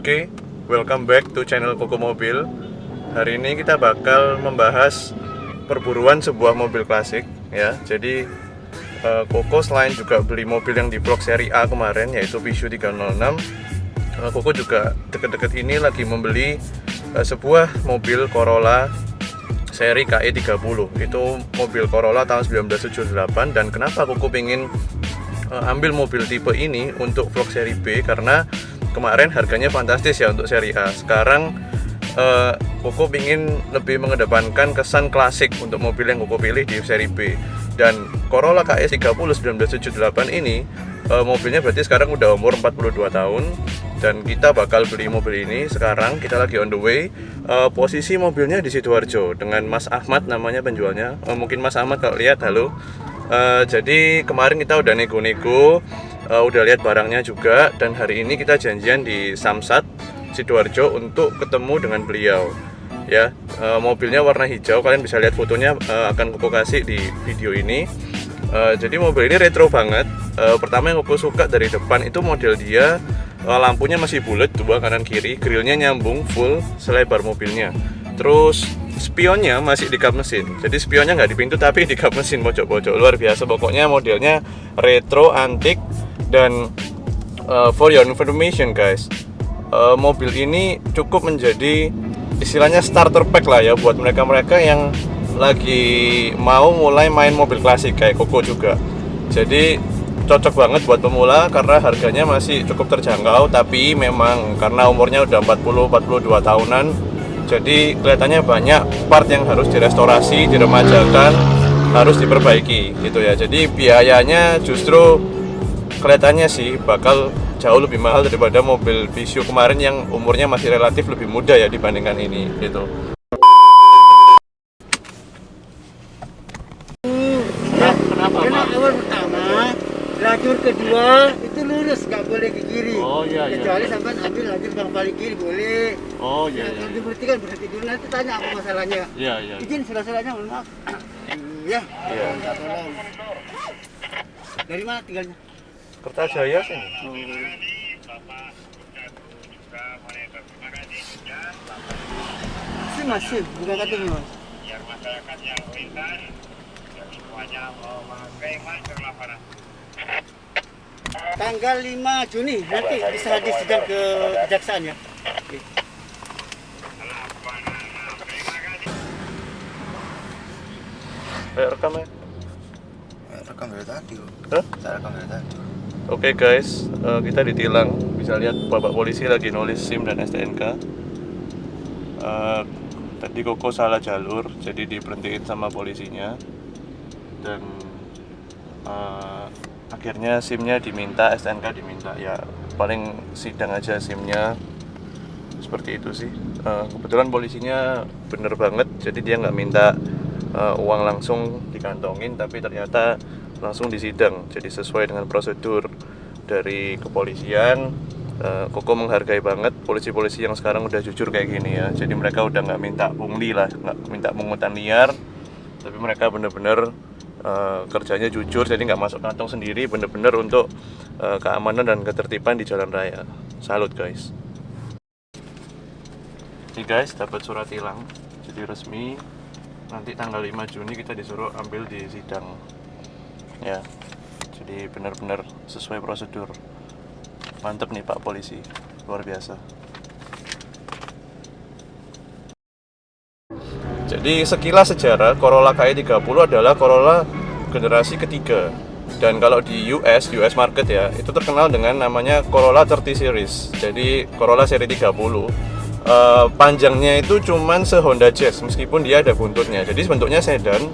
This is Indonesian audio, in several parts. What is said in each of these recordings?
Oke, welcome back to channel Koko Mobil. Hari ini kita bakal membahas perburuan sebuah mobil klasik ya. Jadi Koko selain juga beli mobil yang di vlog seri A kemarin yaitu Visu 306, Koko juga deket-deket ini lagi membeli sebuah mobil Corolla seri KE30. Itu mobil Corolla tahun 1978. Dan kenapa Koko pengen ambil mobil tipe ini untuk vlog seri B? Karena kemarin harganya fantastis ya untuk seri A. Sekarang Koko ingin lebih mengedepankan kesan klasik untuk mobil yang Koko pilih di seri B. Dan Corolla KE30 1978 ini mobilnya berarti sekarang udah umur 42 tahun. Dan kita bakal beli mobil ini sekarang. Kita lagi on the way. Posisi mobilnya di Sidoarjo dengan Mas Ahmad namanya penjualnya. Mungkin Mas Ahmad kalau lihat, halo. Jadi kemarin kita udah nego-nego, udah lihat barangnya juga, dan hari ini kita janjian di Samsat Sidoarjo untuk ketemu dengan beliau. Ya, mobilnya warna hijau, kalian bisa lihat fotonya, akan Koko kasih di video ini. Jadi mobil ini retro banget. Pertama yang Koko suka dari depan itu model dia, lampunya masih bulat dua kanan kiri, grillnya nyambung full selebar mobilnya. Terus spionnya masih di kap mesin. Jadi spionnya nggak di pintu tapi di kap mesin pojok-pojok. Luar biasa. Pokoknya modelnya retro, antik. Dan for your information guys, mobil ini cukup menjadi istilahnya starter pack lah ya buat mereka-mereka yang lagi mau mulai main mobil klasik kayak Koko juga. Jadi cocok banget buat pemula karena harganya masih cukup terjangkau. Tapi memang karena umurnya udah 40-42 tahunan, jadi kelihatannya banyak part yang harus direstorasi, diremajakan, harus diperbaiki gitu ya. Jadi biayanya justru kelihatannya sih bakal jauh lebih mahal daripada mobil Visu kemarin yang umurnya masih relatif lebih muda ya dibandingkan ini gitu. Kenapa? Karena awal pertama, lajur kedua itu lurus, nggak boleh ke kiri. Oh iya iya. Kecuali sampai ambil lajur yang paling kiri boleh. Oh iya iya. Kalau diberhentikan berhenti dulu, nanti tanya apa masalahnya. Iya iya. Izin salah-salahnya, mohon maaf. Iya. Iya. Tolong. Dari mana tinggalnya? Kertajaya sih. Oh. Masih, bukan katanya mas. Biar masyarakat yang melintas semuanya memakai masker laparan. Tanggal 5 Juni nanti bisa hadir sidang ke kejaksaan ya. Oke. Rekam ya. Rekam dari tadi. Hah? Saya rekam dari tadi. Oke guys, kita ditilang. Bisa lihat bapak polisi lagi nulis SIM dan STNK. Tadi Koko salah jalur, jadi diberhentiin sama polisinya. Dan akhirnya SIM-nya diminta, STNK diminta. Ya paling sidang aja SIM-nya. Seperti itu sih. Kebetulan polisinya bener banget, jadi dia nggak minta uang langsung dikantongin, tapi ternyata langsung disidang. Jadi sesuai dengan prosedur dari kepolisian. Koko menghargai banget polisi-polisi yang sekarang udah jujur kayak gini ya. Jadi mereka udah nggak minta pungli lah, nggak minta pungutan liar, tapi mereka bener-bener kerjanya jujur. Jadi nggak masuk kantong sendiri, bener-bener untuk keamanan dan ketertiban di jalan raya. Salut guys. Nih guys, dapat surat tilang, jadi resmi. Nanti tanggal 5 Juni kita disuruh ambil di sidang ya. Jadi benar-benar sesuai prosedur. Mantep nih Pak Polisi, luar biasa. Jadi sekilas sejarah, Corolla KE30 adalah Corolla generasi ketiga. Dan kalau di US market ya, itu terkenal dengan namanya Corolla 30 series. Jadi Corolla seri 30. Panjangnya itu cuman se-Honda Jazz, meskipun dia ada buntutnya. Jadi bentuknya sedan,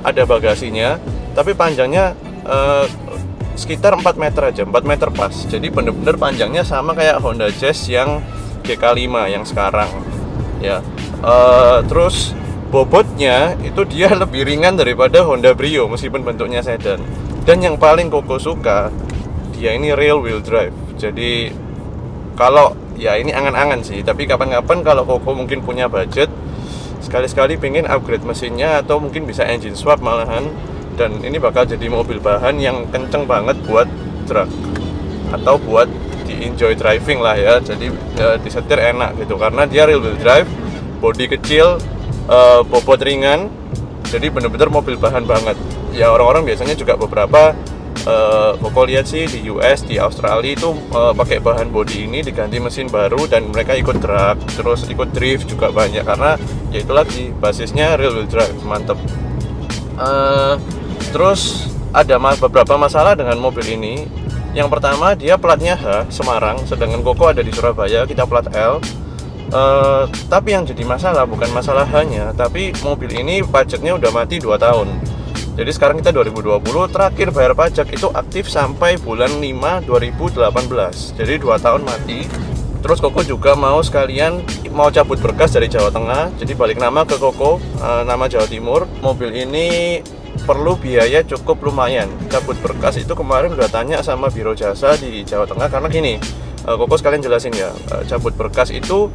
ada bagasinya, tapi panjangnya sekitar 4 meter aja, 4 meter pas. Jadi bener-bener panjangnya sama kayak Honda Jazz yang GK5 yang sekarang ya. Terus bobotnya itu dia lebih ringan daripada Honda Brio meskipun bentuknya sedan. Dan yang paling Koko suka, dia ini rear wheel drive. Jadi kalau ya ini angan-angan sih, tapi kapan-kapan kalau Koko mungkin punya budget, sekali-sekali pengen upgrade mesinnya atau mungkin bisa engine swap malahan. Dan ini bakal jadi mobil bahan yang kenceng banget buat truk atau buat di enjoy driving lah ya. Jadi disetir enak gitu karena dia rear wheel drive, bodi kecil, bobot ringan. Jadi bener-bener mobil bahan banget. Ya orang-orang biasanya juga beberapa Koko lihat sih di US, di Australia itu pakai bahan bodi ini diganti mesin baru dan mereka ikut drag, terus ikut drift juga banyak karena ya itu lagi basisnya rear wheel drive, mantep. Terus ada beberapa masalah dengan mobil ini. Yang pertama dia platnya H, Semarang, sedangkan Koko ada di Surabaya, kita plat L. Tapi yang jadi masalah bukan masalah H-nya, tapi mobil ini pajaknya udah mati 2 tahun. Jadi sekarang kita 2020, terakhir bayar pajak itu aktif sampai bulan 5 2018. Jadi 2 tahun mati. Terus Koko juga mau sekalian mau cabut berkas dari Jawa Tengah. Jadi balik nama ke Koko, nama Jawa Timur. Mobil ini perlu biaya cukup lumayan. Cabut berkas itu kemarin udah tanya sama Biro Jasa di Jawa Tengah. Karena gini, Koko sekalian jelasin ya, cabut berkas itu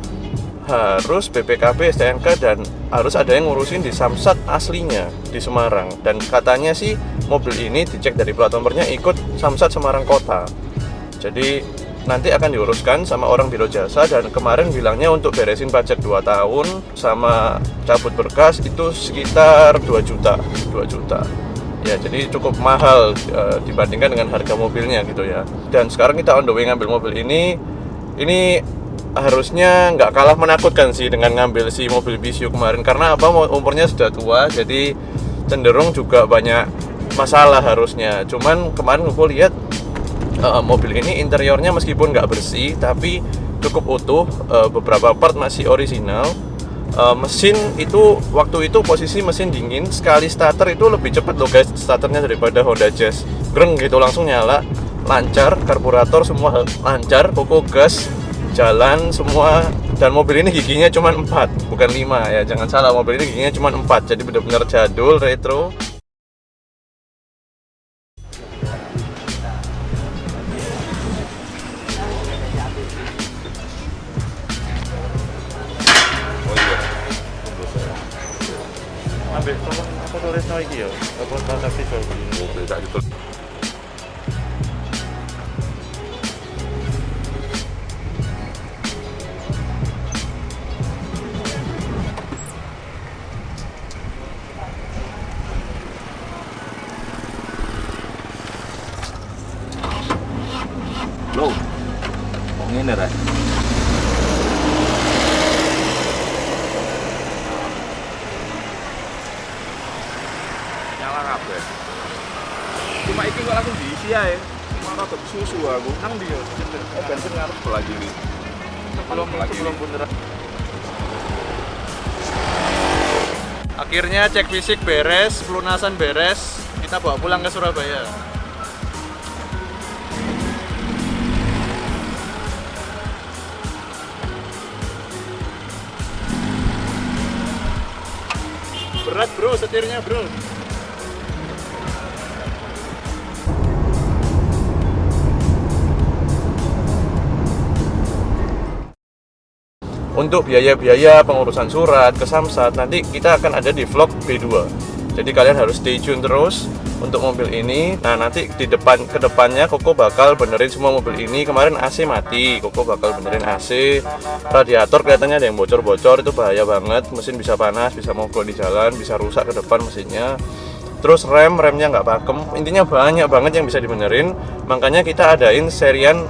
harus BPKB, STNK, dan harus ada yang ngurusin di Samsat aslinya di Semarang. Dan katanya sih mobil ini dicek dari plat nomornya ikut Samsat Semarang Kota. Jadi nanti akan diuruskan sama orang Biro Jasa, dan kemarin bilangnya untuk beresin pajak 2 tahun sama cabut berkas itu sekitar 2 juta. Ya, jadi cukup mahal dibandingkan dengan harga mobilnya gitu ya. Dan sekarang kita on the way ngambil mobil ini harusnya nggak kalah menakutkan sih dengan ngambil si mobil Vision kemarin. Karena apa, umurnya sudah tua, jadi cenderung juga banyak masalah harusnya. Cuman kemarin aku lihat mobil ini interiornya meskipun nggak bersih tapi cukup utuh, beberapa part masih original. Mesin itu waktu itu posisi mesin dingin, sekali starter itu lebih cepat loh guys starternya daripada Honda Jazz. Greng gitu langsung nyala, lancar, karburator semua lancar, Koko gas, jalan semua. Dan mobil ini giginya cuma 4, bukan 5 ya, jangan salah, mobil ini giginya cuma 4, jadi benar-benar jadul, retro. Ambil tolong apa tulis lagi ya? Apa transaksi jual beli mobil tak gitu. Loh, ngene ra. Nyala kabeh. Cuma iki kok langsung diisi ae. Cuma rada susu aku. Nang ndi yo? Oh, bensin ngarep sebelah kiri. Sebelum bundaran. Akhirnya cek fisik beres, pelunasan beres, kita bawa pulang ke Surabaya. Berat bro, setirnya bro. Untuk biaya-biaya pengurusan surat ke Samsat nanti kita akan ada di vlog B2. Jadi kalian harus stay tune terus untuk mobil ini. Nah, nanti di kedepannya Koko bakal benerin semua mobil ini. Kemarin AC mati, Koko bakal benerin AC. Radiator kelihatannya ada yang bocor-bocor, itu bahaya banget. Mesin bisa panas, bisa mogok di jalan, bisa rusak ke depan mesinnya. Terus remnya nggak pakem. Intinya banyak banget yang bisa dibenerin. Makanya kita adain serian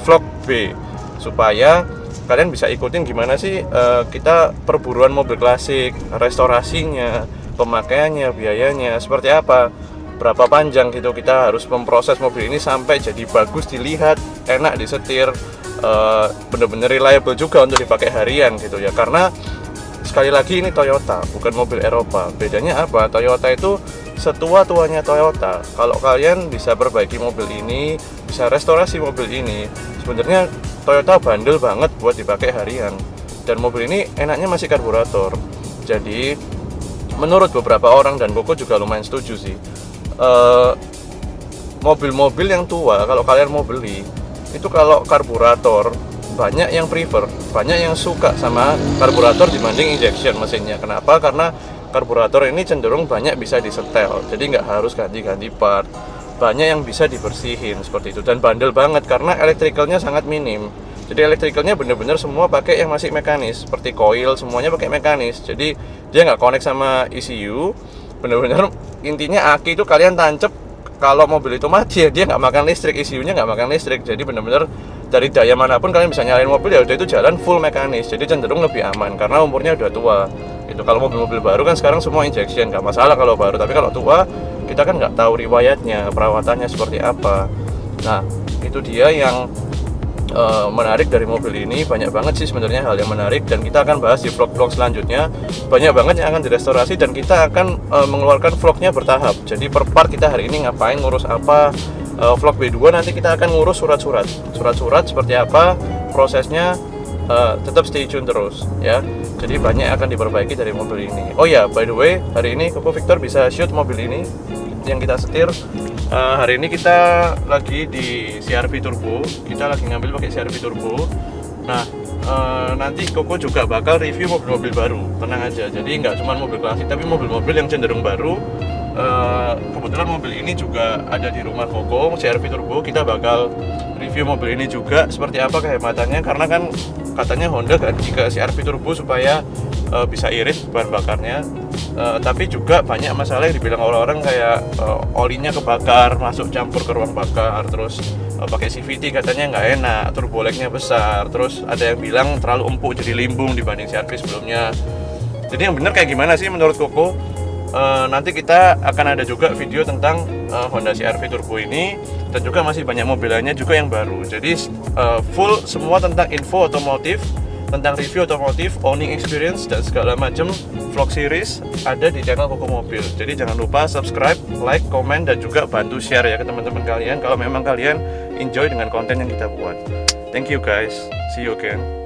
vlog B supaya kalian bisa ikutin gimana sih kita perburuan mobil klasik, restorasinya, pemakaiannya, biayanya seperti apa, berapa panjang gitu kita harus memproses mobil ini sampai jadi bagus dilihat, enak disetir, bener-bener reliable juga untuk dipakai harian gitu ya. Karena sekali lagi ini Toyota, bukan mobil Eropa. Bedanya apa? Toyota itu setua-tuanya Toyota. Kalau kalian bisa perbaiki mobil ini, bisa restorasi mobil ini, sebenarnya Toyota bandel banget buat dipakai harian. Dan mobil ini enaknya masih karburator. Jadi menurut beberapa orang, dan Koko juga lumayan setuju sih, mobil-mobil yang tua kalau kalian mau beli itu kalau karburator banyak yang prefer, banyak yang suka sama karburator dibanding injection mesinnya. Kenapa? Karena karburator ini cenderung banyak bisa disetel, jadi nggak harus ganti-ganti part. banyak yang bisa dibersihin seperti itu, dan bandel banget karena elektrikalnya sangat minim. Jadi elektrikalnya bener-bener semua pakai yang masih mekanis, seperti coil semuanya pakai mekanis. Jadi dia nggak connect sama ECU. Bener-bener intinya aki itu kalian tancep, kalau mobil itu mati ya dia nggak makan listrik, ECU-nya nggak makan listrik. Jadi bener-bener dari daya manapun kalian bisa nyalain mobil ya udah itu jalan full mekanis. Jadi cenderung lebih aman karena umurnya udah tua. Itu kalau mobil-mobil baru kan sekarang semua injection, nggak masalah kalau baru. Tapi kalau tua kita kan nggak tahu riwayatnya, perawatannya seperti apa. Nah itu dia yang menarik dari mobil ini. Banyak banget sih sebenarnya hal yang menarik, dan kita akan bahas di vlog-vlog selanjutnya. Banyak banget yang akan direstorasi dan kita akan mengeluarkan vlognya bertahap. Jadi per part kita hari ini ngapain, ngurus apa. Vlog B2 nanti kita akan ngurus surat-surat seperti apa prosesnya. Tetap stay tune terus ya. Jadi banyak akan diperbaiki dari mobil ini. Oh ya, by the way, hari ini Koko Victor bisa shoot mobil ini yang kita setir. Hari ini kita lagi di CR-V Turbo. Kita lagi ngambil pakai CR-V Turbo. Nah, nanti Koko juga bakal review mobil-mobil baru. Tenang aja. Jadi nggak cuma mobil klasik, tapi mobil-mobil yang cenderung baru. Kebetulan mobil ini juga ada di rumah Koko, CR-V Turbo. Kita bakal review mobil ini juga seperti apa kehematannya, karena kan katanya Honda ganti ke CR-V Turbo supaya bisa irit bahan bakarnya. Tapi juga banyak masalah yang dibilang orang-orang kayak olinya kebakar, masuk campur ke ruang bakar, terus pakai CVT katanya nggak enak, turbo lag-nya besar, terus ada yang bilang terlalu empuk jadi limbung dibanding CR-V sebelumnya. Jadi yang benar kayak gimana sih menurut Koko? Nanti kita akan ada juga video tentang Honda CR-V Turbo ini, dan juga masih banyak mobil lainnya juga yang baru. Jadi full semua tentang info otomotif, tentang review otomotif, owning experience, dan segala macam vlog series ada di channel Koko Mobil. Jadi jangan lupa subscribe, like, komen, dan juga bantu share ya ke teman-teman kalian kalau memang kalian enjoy dengan konten yang kita buat. Thank you guys, see you again.